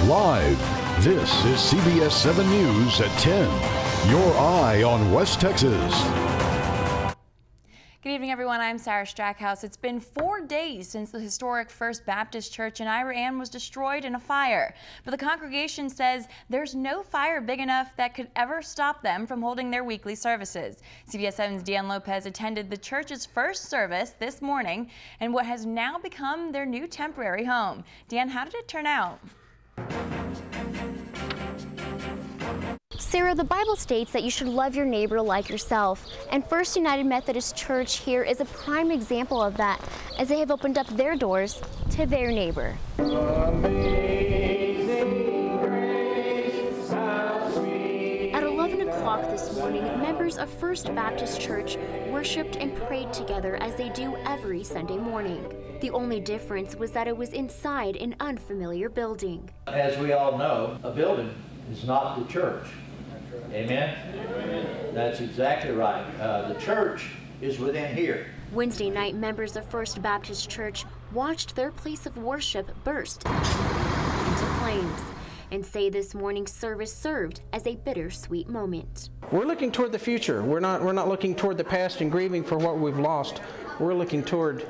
Live, this is CBS 7 News at 10. Your eye on West Texas. Good evening, everyone. I'm Sarah Strackhouse. It's been 4 days since the historic First Baptist Church in Iran was destroyed in a fire. But the congregation says there's no fire big enough that could ever stop them from holding their weekly services. CBS 7's Dan Lopez attended the church's first service this morning in what has now become their new temporary home. Dan, how did it turn out? Sarah, the Bible states that you should love your neighbor like yourself, and First United Methodist Church here is a prime example of that, as they have opened up their doors to their neighbor. At 11 o'clock this morning, members of First Baptist Church worshiped and prayed together as they do every Sunday morning. The only difference was that it was inside an unfamiliar building. As we all know, a building is not the church. Amen? Amen. That's exactly right. The church is within here. Wednesday night, members of First Baptist Church watched their place of worship burst into flames and say this morning's service served as a bittersweet moment. We're looking toward the future. We're not looking toward the past and grieving for what we've lost. We're looking toward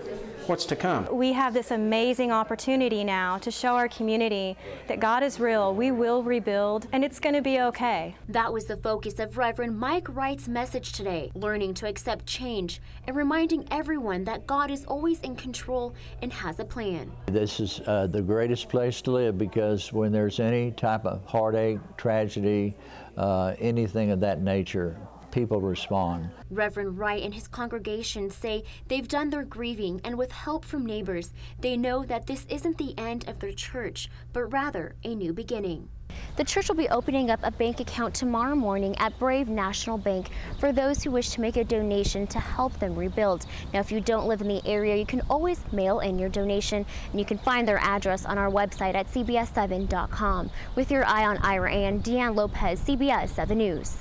what's to come. We have this amazing opportunity now to show our community that God is real. We will rebuild, and it's going to be okay. That was the focus of Reverend Mike Wright's message today, learning to accept change and reminding everyone that God is always in control and has a plan. This is the greatest place to live, because when there's any type of heartache, tragedy, anything of that nature, people respond. Reverend Wright and his congregation say they've done their grieving, and with help from neighbors, they know that this isn't the end of their church, but rather a new beginning. The church will be opening up a bank account tomorrow morning at Brave National Bank for those who wish to make a donation to help them rebuild. Now, if you don't live in the area, you can always mail in your donation, and you can find their address on our website at cbs7.com. With your eye on Iran, Dan Lopez, CBS 7 News.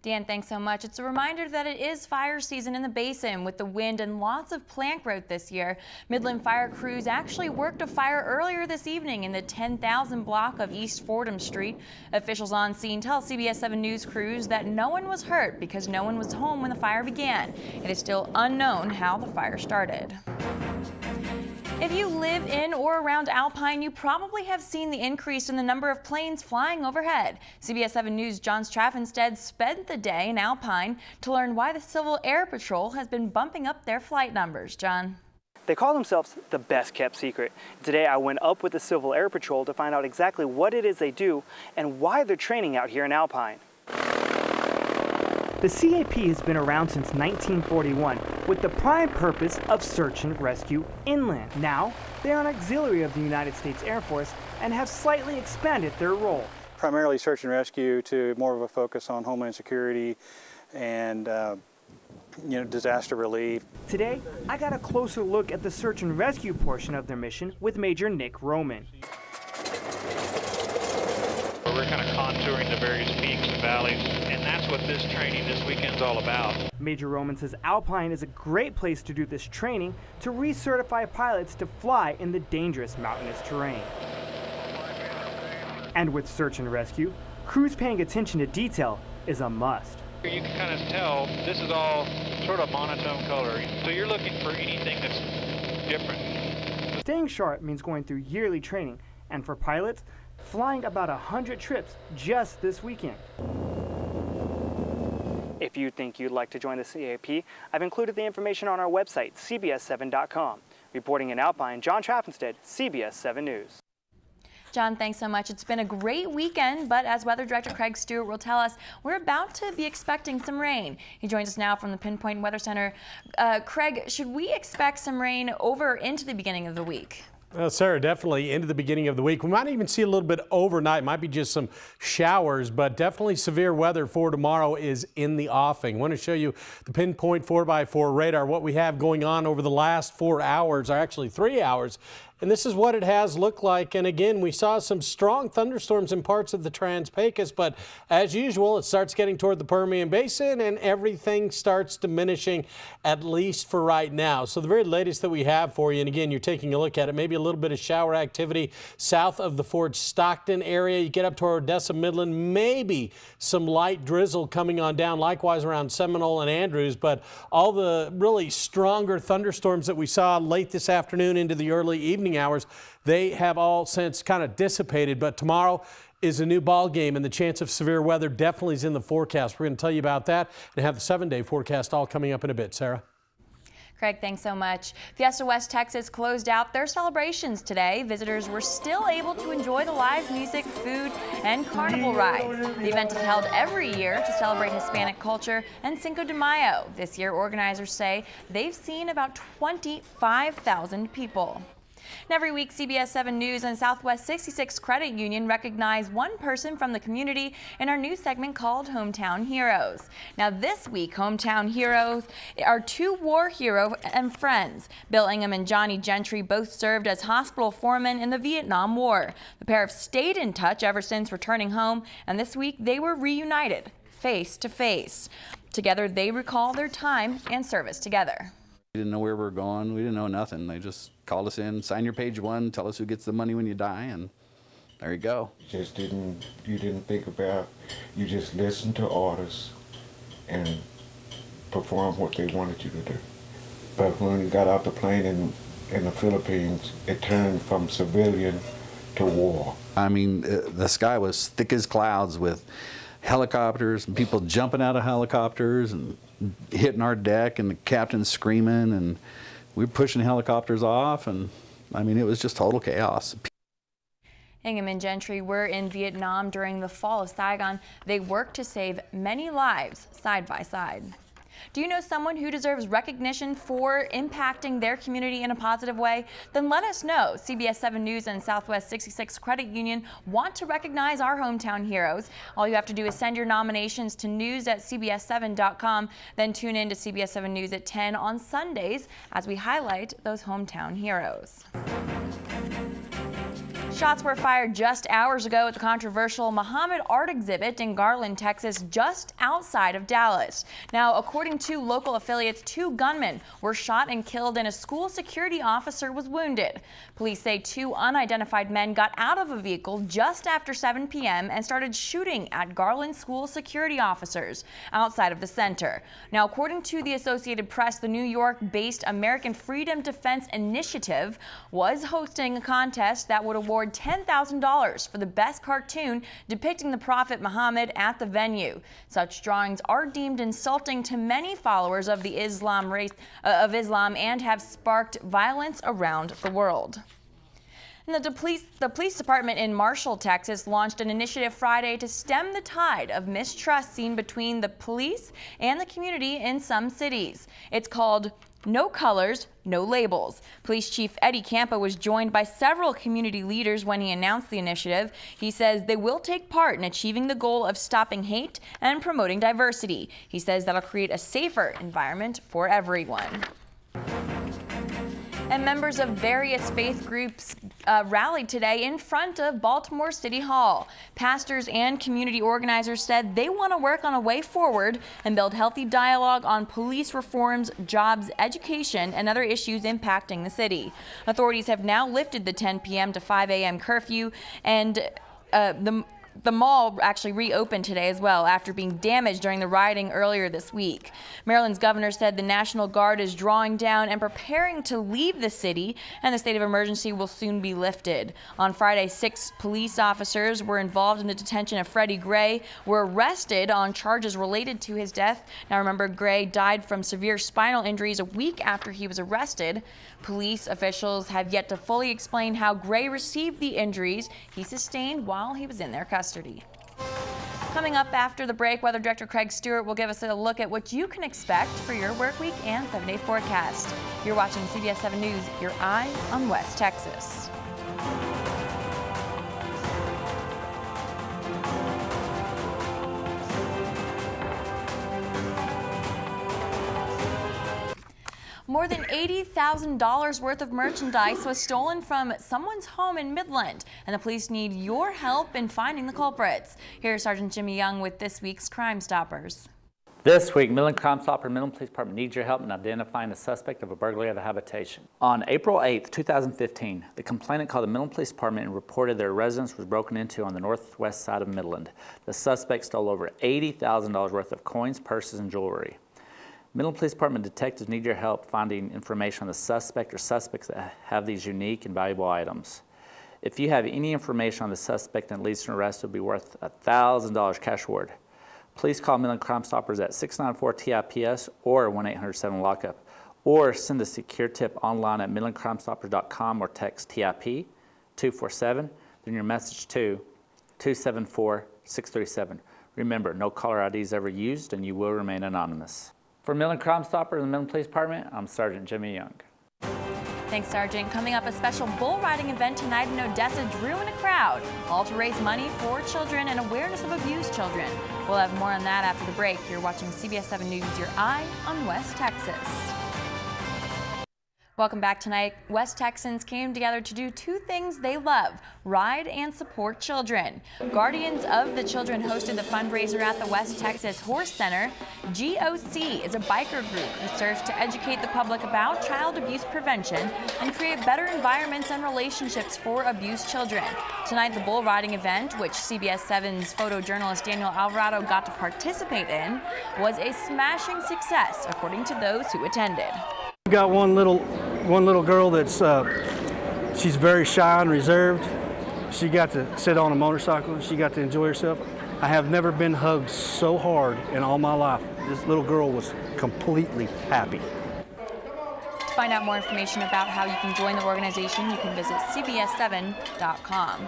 Dan, thanks so much. It's a reminder that it is fire season in the basin with the wind and lots of plant growth this year. Midland fire crews actually worked a fire earlier this evening in the 10,000 block of East Fordham Street. Officials on scene tell CBS 7 News crews that no one was hurt because no one was home when the fire began. It is still unknown how the fire started. If you live in or around Alpine, you probably have seen the increase in the number of planes flying overhead. CBS 7 News' John Straffenstead spent the day in Alpine to learn why the Civil Air Patrol has been bumping up their flight numbers. John. They call themselves the best kept secret. Today I went up with the Civil Air Patrol to find out exactly what it is they do and why they're training out here in Alpine. The CAP has been around since 1941 with the prime purpose of search and rescue inland. Now, they are an auxiliary of the United States Air Force and have slightly expanded their role. Primarily search and rescue to more of a focus on homeland security and disaster relief. Today, I got a closer look at the search and rescue portion of their mission with Major Nick Roman. We're kind of contouring the various peaks and valleys, and that's what this training this weekend's all about. Major Roman says Alpine is a great place to do this training to recertify pilots to fly in the dangerous mountainous terrain. And with search and rescue, crews paying attention to detail is a must. You can kind of tell this is all sort of monotone color, so you're looking for anything that's different. Staying sharp means going through yearly training, and for pilots, flying about 100 trips just this weekend. If you think you'd like to join the CAP, I've included the information on our website, cbs7.com. Reporting in Alpine, John Traffenstead, CBS 7 News. John, thanks so much. It's been a great weekend, but as Weather Director Craig Stewart will tell us, we're about to be expecting some rain. He joins us now from the Pinpoint Weather Center. Craig, should we expect some rain over into the beginning of the week? Sarah, definitely into the beginning of the week. We might even see a little bit overnight. Might be just some showers, but definitely severe weather for tomorrow is in the offing. I want to show you the Pinpoint 4x4 radar, what we have going on over the last 4 hours, or actually 3 hours And this is what it has looked like. And again, we saw some strong thunderstorms in parts of the Trans-Pecos, but as usual, it starts getting toward the Permian Basin and everything starts diminishing, at least for right now. So the very latest that we have for you, and again, you're taking a look at it, maybe a little bit of shower activity south of the Fort Stockton area. You get up toward Odessa, Midland, maybe some light drizzle coming on down, likewise around Seminole and Andrews, but all the really stronger thunderstorms that we saw late this afternoon into the early evening hours, they have all since kind of dissipated. But tomorrow is a new ball game, and the chance of severe weather definitely is in the forecast. We're going to tell you about that and have the 7-day forecast all coming up in a bit. Sarah. Craig, thanks so much. Fiesta West Texas closed out their celebrations today. Visitors were still able to enjoy the live music, food, and carnival rides. The event is held every year to celebrate Hispanic culture and Cinco de Mayo. This year, organizers say they've seen about 25,000 people. And every week, CBS 7 News and Southwest 66 Credit Union recognize one person from the community in our news segment called Hometown Heroes. Now this week, Hometown Heroes are two war heroes and friends. Bill Ingham and Johnny Gentry both served as hospital foremen in the Vietnam War. The pair have stayed in touch ever since returning home, and this week they were reunited face to face. Together, they recall their time and service together. We didn't know where we were going. We didn't know nothing. They just called us in, sign your page 1, tell us who gets the money when you die, and there you go. You didn't think about, you just listened to orders and performed what they wanted you to do. But when we got out the plane in the Philippines, it turned from civilian to war. I mean, the sky was thick as clouds with helicopters and people jumping out of helicopters and hitting our deck and the captain screaming, and we were pushing helicopters off, and I mean, it was just total chaos. Ingham and Gentry were in Vietnam during the fall of Saigon. They worked to save many lives side by side. Do you know someone who deserves recognition for impacting their community in a positive way? Then let us know. CBS 7 News and Southwest 66 Credit Union want to recognize our hometown heroes. All you have to do is send your nominations to news@cbs7.com. Then tune in to CBS 7 News at 10 on Sundays as we highlight those hometown heroes. Shots were fired just hours ago at the controversial Muhammad art exhibit in Garland, Texas, just outside of Dallas. Now, according to local affiliates, 2 gunmen were shot and killed and a school security officer was wounded. Police say 2 unidentified men got out of a vehicle just after 7 p.m. and started shooting at Garland school security officers outside of the center. Now, according to the Associated Press, the New York-based American Freedom Defense Initiative was hosting a contest that would award $10,000 for the best cartoon depicting the Prophet Muhammad at the venue. Such drawings are deemed insulting to many followers of the Islam and have sparked violence around the world. And the police department in Marshall, Texas launched an initiative Friday to stem the tide of mistrust seen between the police and the community in some cities. It's called No Colors, No Labels. Police Chief Eddie Campa was joined by several community leaders when he announced the initiative. He says they will take part in achieving the goal of stopping hate and promoting diversity. He says that'll create a safer environment for everyone. And members of various faith groups rallied today in front of Baltimore City Hall. Pastors and community organizers said they want to work on a way forward and build healthy dialogue on police reforms, jobs, education, and other issues impacting the city. Authorities have now lifted the 10 p.m. to 5 a.m. curfew, and the mall actually reopened today as well after being damaged during the rioting earlier this week. Maryland's governor said the National Guard is drawing down and preparing to leave the city, and the state of emergency will soon be lifted. On Friday, 6 police officers were involved in the detention of Freddie Gray, were arrested on charges related to his death. Now remember, Gray died from severe spinal injuries a week after he was arrested. Police officials have yet to fully explain how Gray received the injuries he sustained while he was in their custody. Coming up after the break, Weather Director Craig Stewart will give us a look at what you can expect for your work week and 7-day forecast. You're watching CBS 7 News, your eye on West Texas. More than $80,000 worth of merchandise was stolen from someone's home in Midland, and the police need your help in finding the culprits. Here's Sergeant Jimmy Young with this week's Crime Stoppers. This week, Midland Crime Stopper and Midland Police Department needs your help in identifying the suspect of a burglary of a habitation. On April 8, 2015, the complainant called the Midland Police Department and reported their residence was broken into on the northwest side of Midland. The suspect stole over $80,000 worth of coins, purses, and jewelry. Midland Police Department detectives need your help finding information on the suspect or suspects that have these unique and valuable items. If you have any information on the suspect that leads to an arrest, it will be worth $1,000 cash reward. Please call Midland Crime Stoppers at 694-TIPS or 1-800-7-LOCKUP, or send a secure tip online at midlandcrimestoppers.com or text TIP 247, then your message to 274-637. Remember, no caller ID is ever used and you will remain anonymous. For Midland Crime Stoppers and the Midland Police Department, I'm Sergeant Jimmy Young. Thanks, Sergeant. Coming up, a special bull riding event tonight in Odessa drew in a crowd, all to raise money for children and awareness of abused children. We'll have more on that after the break. You're watching CBS 7 News, your eye on West Texas. Welcome back tonight. West Texans came together to do two things they love: ride and support children. Guardians of the Children hosted the fundraiser at the West Texas Horse Center. GOC is a biker group who serves to educate the public about child abuse prevention and create better environments and relationships for abused children. Tonight, the bull riding event, which CBS 7's photojournalist Daniel Alvarado got to participate in, was a smashing success, according to those who attended. We got one little girl that's she's very shy and reserved. She got to sit on a motorcycle. She got to enjoy herself. I have never been hugged so hard in all my life. This little girl was completely happy. To find out more information about how you can join the organization, you can visit cbs7.com.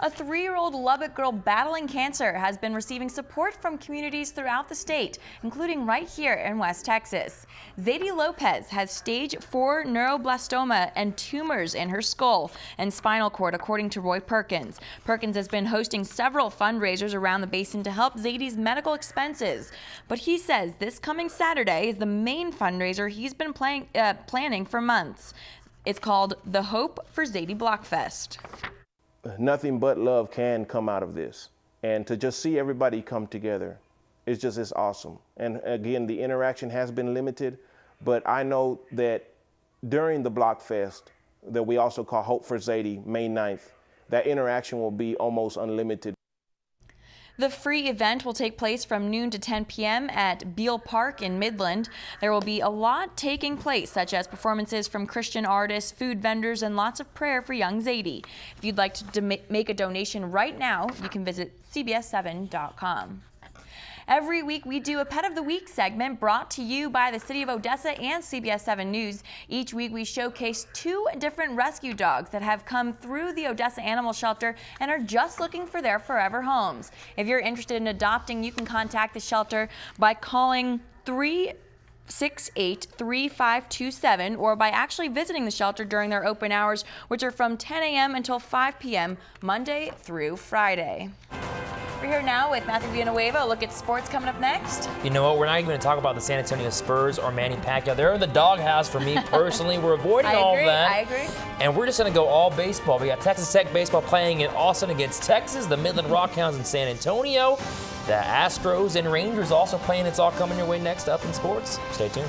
A 3-year-old Lubbock girl battling cancer has been receiving support from communities throughout the state, including right here in West Texas. Zadie Lopez has stage 4 neuroblastoma and tumors in her skull and spinal cord, according to Roy Perkins. Perkins has been hosting several fundraisers around the basin to help Zadie's medical expenses. But he says this coming Saturday is the main fundraiser he's been planning for months. It's called the Hope for Zadie Blockfest. Nothing but love can come out of this. And to just see everybody come together, it's awesome. And again, the interaction has been limited, but I know that during the Blockfest, that we also call Hope for Zadie, May 9th, that interaction will be almost unlimited. The free event will take place from noon to 10 p.m. at Beale Park in Midland. There will be a lot taking place, such as performances from Christian artists, food vendors, and lots of prayer for young Zadie. If you'd like to make a donation right now, you can visit cbs7.com. Every week we do a Pet of the Week segment brought to you by the City of Odessa and CBS 7 News. Each week we showcase 2 different rescue dogs that have come through the Odessa Animal Shelter and are just looking for their forever homes. If you're interested in adopting, you can contact the shelter by calling 368-3527 or by actually visiting the shelter during their open hours, which are from 10 a.m. until 5 p.m. Monday through Friday. We're here now with Matthew Villanueva. A look at sports coming up next. You know what? We're not even going to talk about the San Antonio Spurs or Manny Pacquiao. They're in the doghouse for me personally. We're avoiding all of that. I agree. And we're just going to go all baseball. We got Texas Tech baseball playing in Austin against Texas, the Midland Rockhounds in San Antonio, the Astros and Rangers also playing. It's all coming your way next up in sports. Stay tuned.